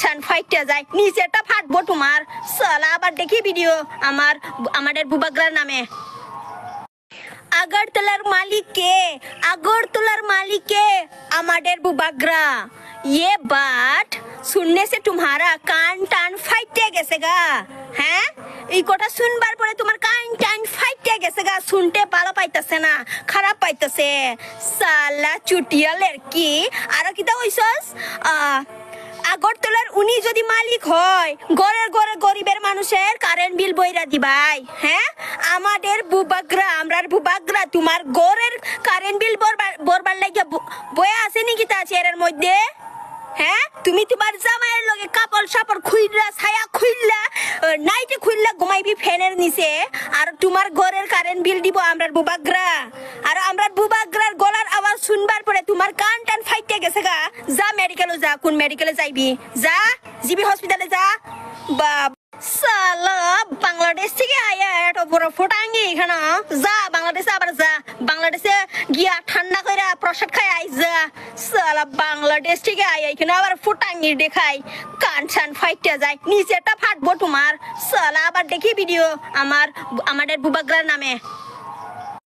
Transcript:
ছান ফাইটে যায়, নিচেটা ফাটবো তোমার। সালা আবার দেখি ভিডিও আমাদের বুবাগ্রার নামে। আগরতলার মালিককে, আগরতলার মালিককে আমাদের बुबाग्रा। ये बात सुनने से तुम्हारा कान टान फाइटे गेছে গা। হ্যাঁ, এই কথা শুনবার পরে তোমার কান টান ফাইটে গেছে গা। শুনতে ভালো পাইতেছে না, খারাপ পাইতেছে। সালা চুটিয়ালের কি আর কিটা হইছস? আগরতলার উনি যদি মালিক হয়, ঘরের ঘরে গরিবের মানুষের কারেন্ট বিল বইরা দিবাই। হ্যাঁ, আমাদের বুবাগ্রা, আমরার বুবাগ্রা তোমার ঘরের কারেন্ট বিল বরবার লাগিয়া বয়ে আছে নাকি তা চেয়ারের মধ্যে? হ্যাঁ, তুমি তোমার জামাইয়ের লগে কাপড় সাপড় খুইলা, ছায়া খুইলা, নাইটে খুইলা ঘুমাইবি ফ্যানের নিচে, আর তোমার ঘরের কারেন্ট বিল দিব আমরার বুবাগ্রা। আর আমরার বুবাগ্রার গলার আওয়াজ শুনবার পরে তোমার কান টান ফাইটে গেছে গা। যা মেডিকেলে যা, কোন মেডিকেলে যাইবি? যা জিবি হসপিটালে যা। বাপ সালা বাংলাদেশ থেকে আয়া এত বড় ফোটাঙ্গি এখানে। যা বাংলাদেশে আবার যা, বাংলাদেশে গিয়া ঠান্ডা করে প্রসাদ খাই আই যা। সালা বাংলাদেশ থেকে আয়া এখানে আবার ফোটাঙ্গি দেখাই, কান ছান ফাইটে যায়, নিচেটা ফাটবো তোমার। সালা আবার দেখি ভিডিও আমাদের বুবাগ্রার নামে।